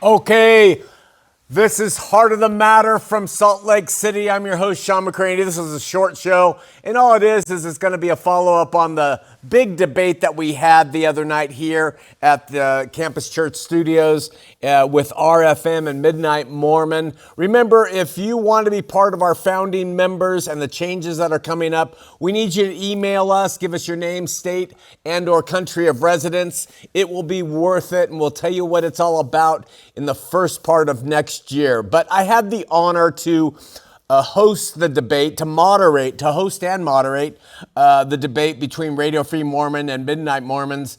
Okay, this is Heart of the Matter from Salt Lake City. I'm your host, Shawn McCraney. This is a short show, and all it is it's going to be a follow-up on the big debate that we had the other night here at the Campus Church Studios with RFM and Midnight Mormon. Remember, if you want to be part of our founding members and the changes that are coming up, we need you to email us, give us your name, state, and or country of residence. It will be worth it, and we'll tell you what it's all about in the first part of next year. But I had the honor to host the debate, to host and moderate the debate between Radio Free Mormon and Midnight Mormons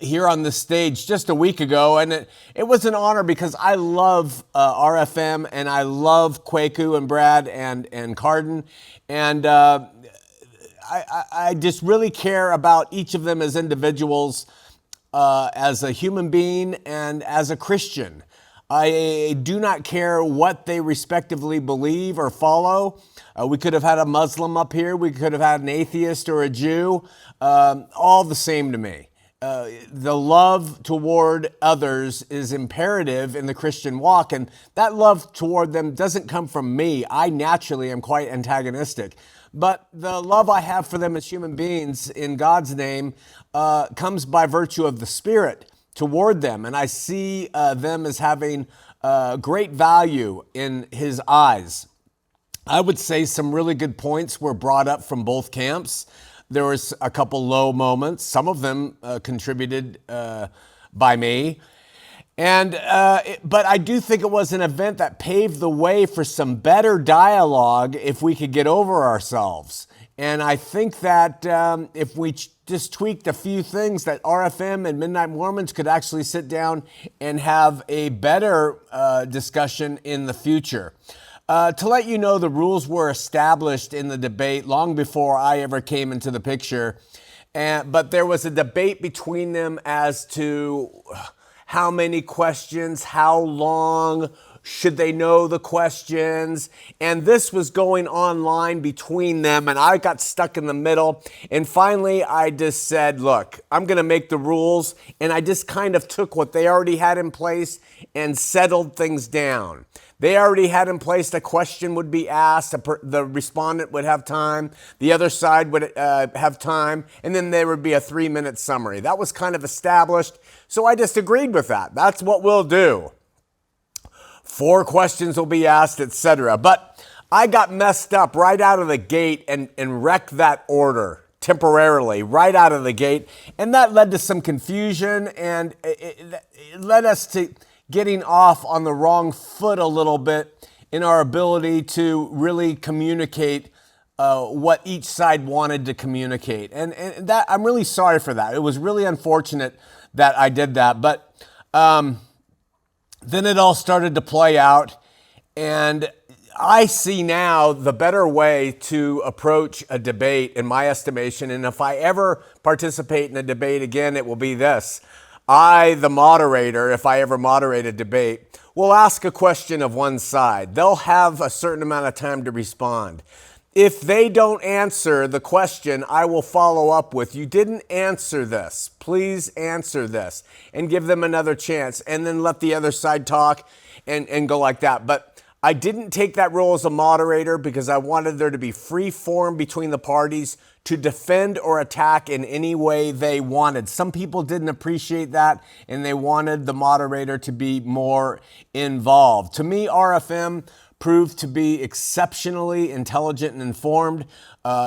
here on the stage just a week ago. And it was an honor because I love RFM and I love Kwaku and Brad and Carden. And I just really care about each of them as individuals, as a human being and as a Christian. I do not care what they respectively believe or follow. We could have had a Muslim up here. We could have had an atheist or a Jew. All the same to me. The love toward others is imperative in the Christian walk, and that love toward them doesn't come from me. I naturally am quite antagonistic. But the love I have for them as human beings in God's name comes by virtue of the Spirit toward them. And I see them as having great value in His eyes. I would say some really good points were brought up from both camps. There was a couple low moments. Some of them contributed by me. But I do think it was an event that paved the way for some better dialogue if we could get over ourselves. And I think that if we just tweaked a few things, that RFM and Midnight Mormons could actually sit down and have a better discussion in the future. To let you know, the rules were established in the debate long before I ever came into the picture. But there was a debate between them as to how many questions, how long, should they know the questions? And this was going online between them, and I got stuck in the middle. And finally, I just said, look, I'm going to make the rules. And I just kind of took what they already had in place and settled things down. They already had in place a question would be asked, the respondent would have time, the other side would have time, and then there would be a 3-minute summary. That was kind of established, so I just agreed with that. That's what we'll do. 4 questions will be asked, etc. But I got messed up right out of the gate and wrecked that order temporarily right out of the gate, and that led to some confusion, and it led us to getting off on the wrong foot a little bit in our ability to really communicate what each side wanted to communicate. And that I'm really sorry for that. It was really unfortunate that I did that. But then it all started to play out. And I see now the better way to approach a debate, in my estimation. And if I ever participate in a debate again, it will be this. I, the moderator, if I ever moderate a debate, will ask a question of one side. They'll have a certain amount of time to respond. If they don't answer the question, I will follow up with, you didn't answer this. Please answer this, and give them another chance, and then let the other side talk and go like that. But I didn't take that role as a moderator because I wanted there to be free form between the parties to defend or attack in any way they wanted. Some people didn't appreciate that, and they wanted the moderator to be more involved. To me, RFM proved to be exceptionally intelligent and informed.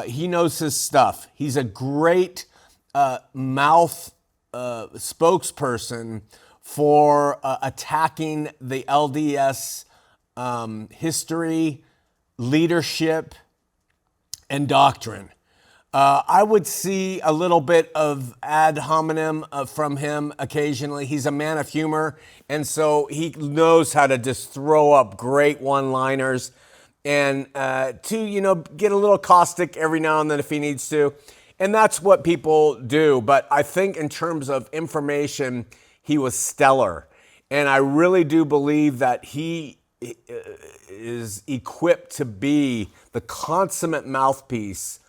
He knows his stuff. He's a great mouth spokesperson for attacking the LDS history, leadership, and doctrine. I would see a little bit of ad hominem from him occasionally. He's a man of humor, and so he knows how to just throw up great one-liners and to, get a little caustic every now and then if he needs to. And that's what people do. But I think in terms of information, he was stellar. And I really do believe that he is equipped to be the consummate mouthpiece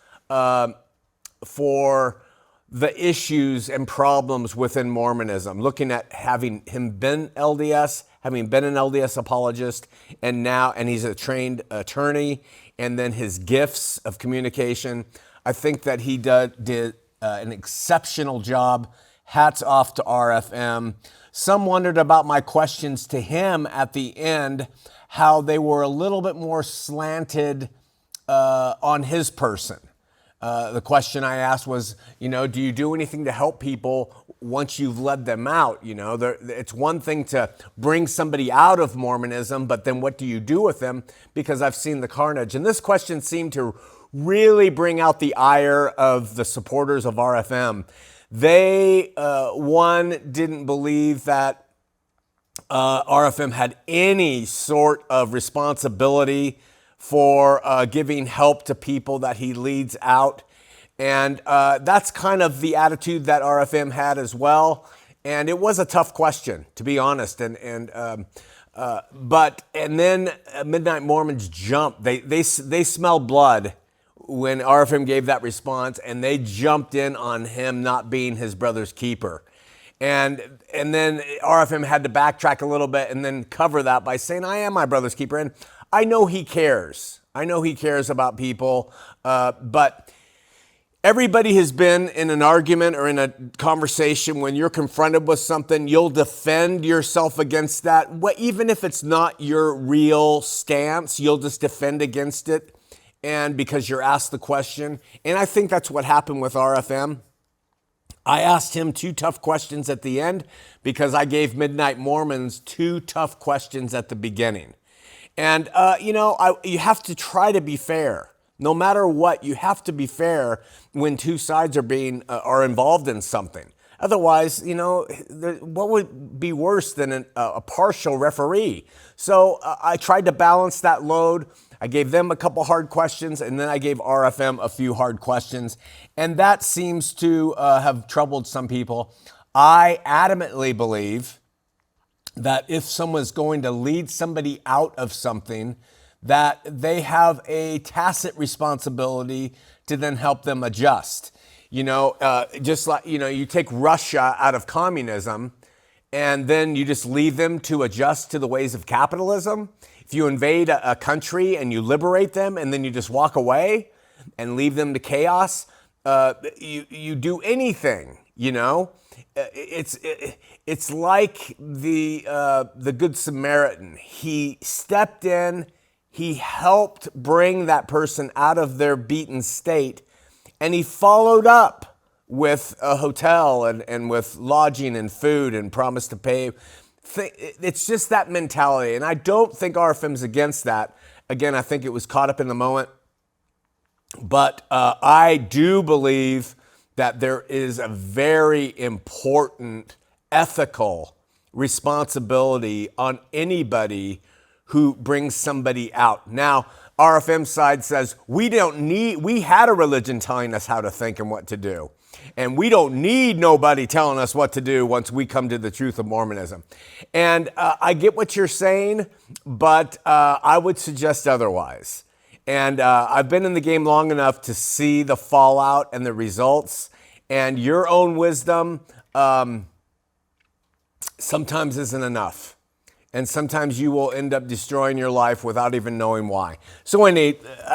for the issues and problems within Mormonism, looking at having him been LDS, having been an LDS apologist, and he's a trained attorney, and then his gifts of communication. I think that he did an exceptional job. Hats off to RFM. Some wondered about my questions to him at the end, how they were a little bit more slanted on his person. The question I asked was, do you do anything to help people once you've led them out? It's one thing to bring somebody out of Mormonism, but then what do you do with them? Because I've seen the carnage. And this question seemed to really bring out the ire of the supporters of RFM. They, didn't believe that RFM had any sort of responsibility for giving help to people that he leads out. And that's kind of the attitude that RFM had as well. And it was a tough question, to be honest. And then Midnight Mormons jumped. They smelled blood when RFM gave that response, and they jumped in on him not being his brother's keeper. And then RFM had to backtrack a little bit and then cover that by saying, I am my brother's keeper. And I know he cares. I know he cares about people, but everybody has been in an argument or in a conversation. When you're confronted with something, you'll defend yourself against that. Even if it's not your real stance, you'll just defend against it. And because you're asked the question. And I think that's what happened with RFM. I asked him 2 tough questions at the end because I gave Midnight Mormons 2 tough questions at the beginning. And, you have to try to be fair. No matter what, you have to be fair when 2 sides are involved in something. Otherwise, what would be worse than a partial referee? So I tried to balance that load. I gave them a couple hard questions, and then I gave RFM a few hard questions. And that seems to have troubled some people. I adamantly believe that if someone's going to lead somebody out of something, that they have a tacit responsibility to then help them adjust. Just like, you take Russia out of communism and then you just leave them to adjust to the ways of capitalism. If you invade a country and you liberate them and then you just walk away and leave them to chaos, you do anything, It's like the Good Samaritan. He stepped in, he helped bring that person out of their beaten state, and he followed up with a hotel and with lodging and food and promised to pay. It's just that mentality, and I don't think RFM's against that. Again, I think it was caught up in the moment, but I do believe that there is a very important ethical responsibility on anybody who brings somebody out. Now, RFM side says, we had a religion telling us how to think and what to do. And we don't need nobody telling us what to do once we come to the truth of Mormonism. And I get what you're saying, but I would suggest otherwise. And I've been in the game long enough to see the fallout and the results. And your own wisdom sometimes isn't enough. And sometimes you will end up destroying your life without even knowing why. So I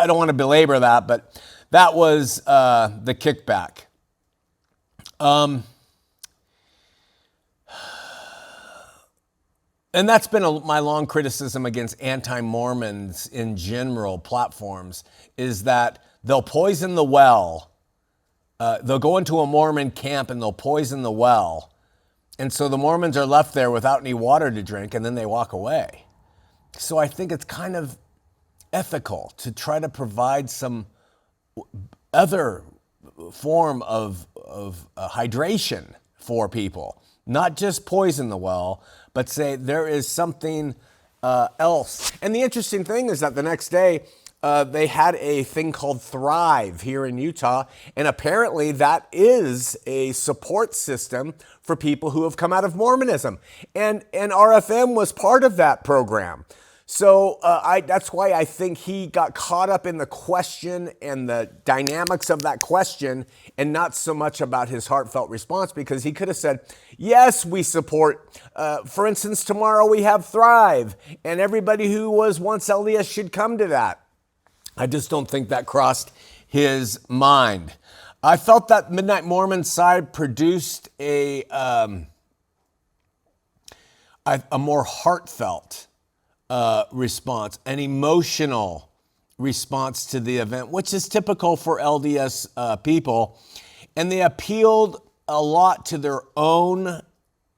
don't want to belabor that, but that was the kickback. And that's been my long criticism against anti-Mormons in general platforms, is that they'll poison the well. They'll go into a Mormon camp and they'll poison the well. And so the Mormons are left there without any water to drink, and then they walk away. So I think it's kind of ethical to try to provide some other form of hydration for people. Not just poison the well, but say there is something else. And the interesting thing is that the next day, they had a thing called Thrive here in Utah, and apparently that is a support system for people who have come out of Mormonism. And RFM was part of that program. So that's why I think he got caught up in the question and the dynamics of that question and not so much about his heartfelt response, because he could have said, yes, we support, for instance, tomorrow we have Thrive and everybody who was once LDS should come to that. I just don't think that crossed his mind. I felt that Midnight Mormon side produced a more heartfelt response, an emotional response to the event, which is typical for LDS people. And they appealed a lot to their own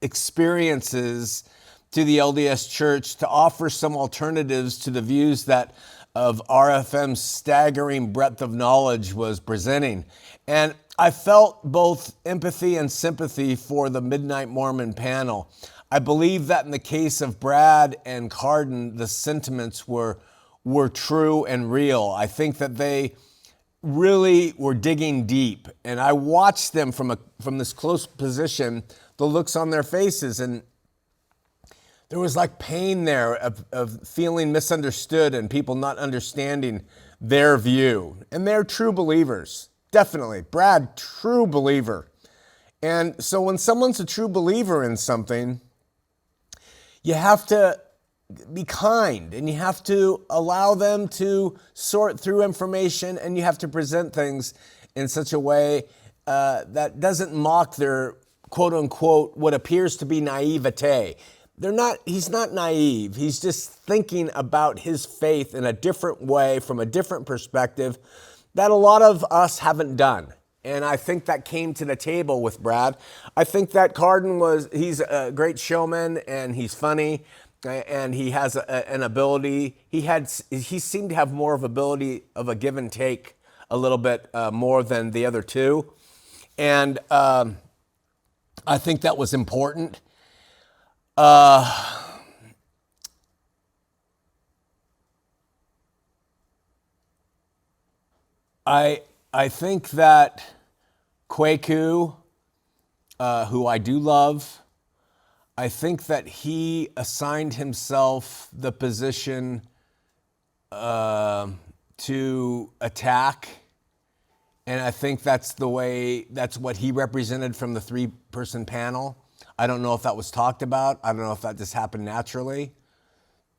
experiences to the LDS Church to offer some alternatives to the views that of RFM's staggering breadth of knowledge was presenting. And I felt both empathy and sympathy for the Midnight Mormon panel. I believe that in the case of Brad and Cardin, the sentiments were true and real. I think that they really were digging deep. And I watched them from this close position, the looks on their faces, and there was like pain there of feeling misunderstood and people not understanding their view. And they're true believers, definitely. Brad, true believer. And so when someone's a true believer in something, you have to be kind and you have to allow them to sort through information, and you have to present things in such a way that doesn't mock their quote unquote what appears to be naivete. He's not naive. He's just thinking about his faith in a different way, from a different perspective that a lot of us haven't done. And I think that came to the table with Brad. I think that Cardin he's a great showman and he's funny and he has an ability. He seemed to have more of ability of a give and take a little bit more than the other two. And I think that was important. I think that Kwaku, who I do love, I think that he assigned himself the position to attack. And I think that's what he represented from the three-person panel. I don't know if that was talked about. I don't know if that just happened naturally.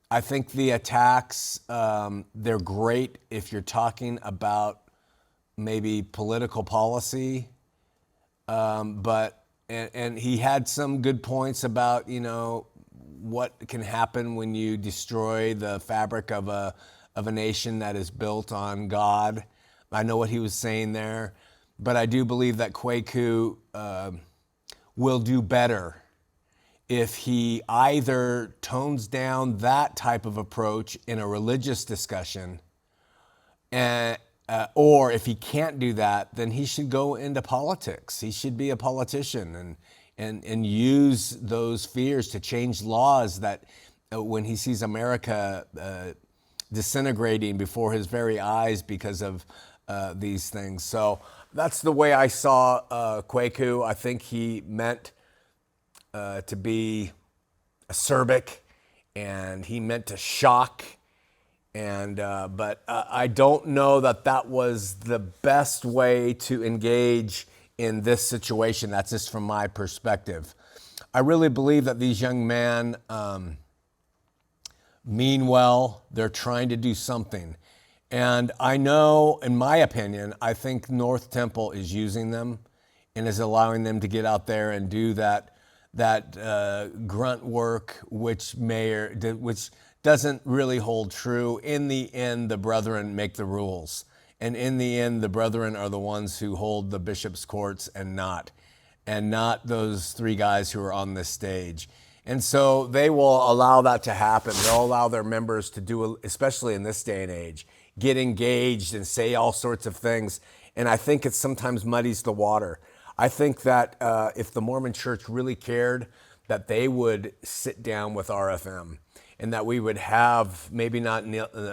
I think the attacks, they're great if you're talking about maybe political policy. But he had some good points about, what can happen when you destroy the fabric of a nation that is built on God. I know what he was saying there, but I do believe that Kwaku will do better if he either tones down that type of approach in a religious discussion, or if he can't do that, then he should go into politics. He should be a politician and use those fears to change laws that when he sees America disintegrating before his very eyes because of these things. So that's the way I saw Kwaku. I think he meant to be acerbic, and he meant to shock. But I don't know that was the best way to engage in this situation. That's just from my perspective. I really believe that these young men mean well. They're trying to do something. And I know, in my opinion, I think North Temple is using them and is allowing them to get out there and do that grunt work, which doesn't really hold true. In the end, the brethren make the rules. And in the end, the brethren are the ones who hold the bishop's courts and not those three guys who are on this stage. And so they will allow that to happen. They'll allow their members to do, especially in this day and age, get engaged and say all sorts of things. And I think it sometimes muddies the water. I think that if the Mormon Church really cared, that they would sit down with RFM, and that we would have, maybe not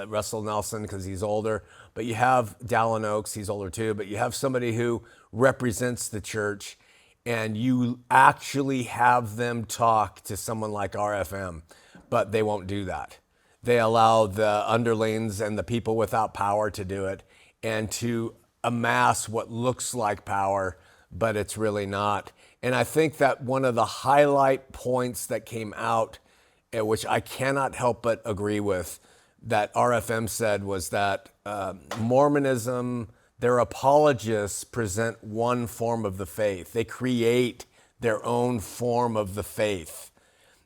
Russell Nelson because he's older, but you have Dallin Oaks, he's older too, but you have somebody who represents the church, and you actually have them talk to someone like RFM, but they won't do that. They allow the underlings and the people without power to do it and to amass what looks like power, but it's really not. And I think that one of the highlight points that came out, which I cannot help but agree with, that RFM said was that Mormonism, their apologists present one form of the faith. They create their own form of the faith.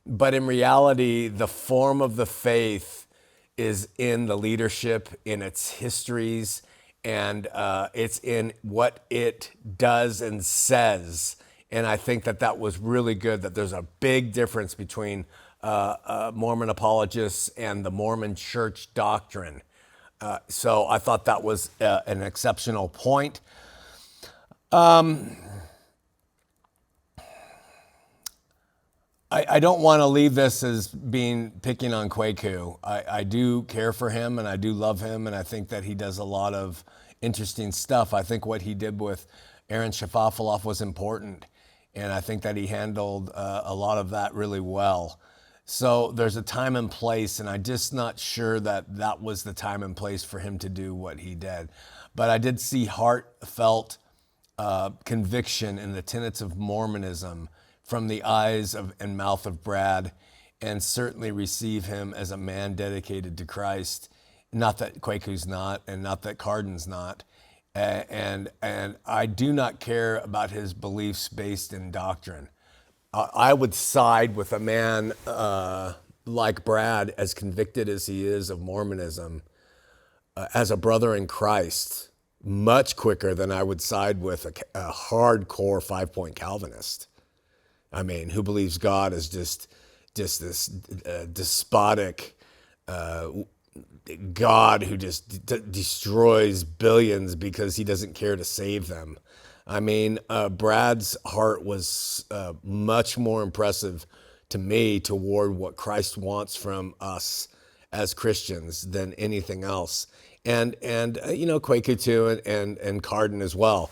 But in reality, the form of the faith is in the leadership, in its histories, and it's in what it does and says. And I think that that was really good, that there's a big difference between Mormon apologists and the Mormon church doctrine. So I thought that was an exceptional point. I don't want to leave this as being picking on Kwaku. I do care for him and I do love him, and I think that he does a lot of interesting stuff. I think what he did with Aaron Shafafaloff was important, and I think that he handled a lot of that really well. So there's a time and place, and I'm just not sure that that was the time and place for him to do what he did. But I did see heartfelt conviction in the tenets of Mormonism from the eyes of and mouth of Brad, and certainly receive him as a man dedicated to Christ. Not that Kwaku's not, and not that Cardin's not. And I do not care about his beliefs based in doctrine. I would side with a man like Brad, as convicted as he is of Mormonism, as a brother in Christ, much quicker than I would side with a hardcore 5-point Calvinist. I mean, who believes God is just this despotic God who just destroys billions because he doesn't care to save them. I mean, Brad's heart was much more impressive to me toward what Christ wants from us as Christians than anything else. And you know, Kwaku too, and Cardin as well.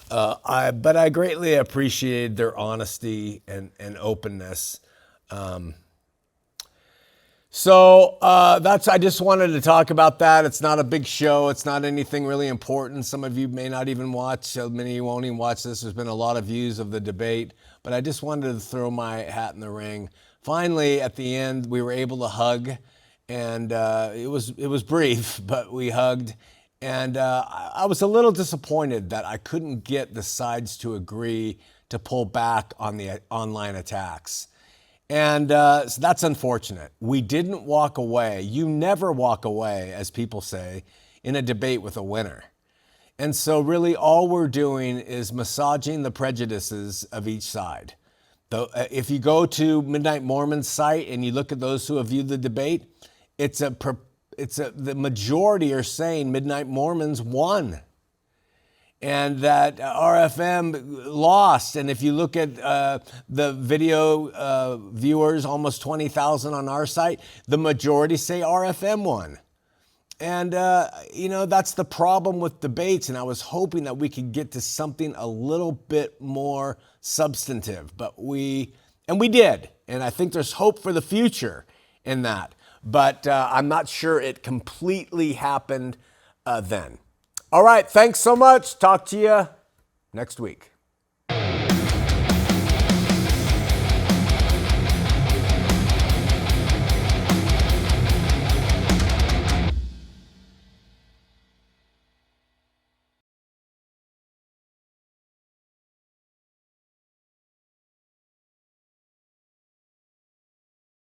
But I greatly appreciated their honesty and openness. So I just wanted to talk about that. It's not a big show. It's not anything really important. Some of you may not even watch. Many of you won't even watch this. There's been a lot of views of the debate, but I just wanted to throw my hat in the ring. Finally, at the end, we were able to hug, and it was brief, but we hugged. And I was a little disappointed that I couldn't get the sides to agree to pull back on the online attacks. And so that's unfortunate. We didn't walk away. You never walk away, as people say, in a debate with a winner. And so really all we're doing is massaging the prejudices of each side. If you go to Midnight Mormon's site and you look at those who have viewed the debate, the majority are saying Midnight Mormons won and that RFM lost. And if you look at the video viewers, almost 20,000 on our site, the majority say RFM won. And, you know, that's the problem with debates. And I was hoping that we could get to something a little bit more substantive, but we did. And I think there's hope for the future in that. But I'm not sure it completely happened then. All right, thanks so much. Talk to you next week.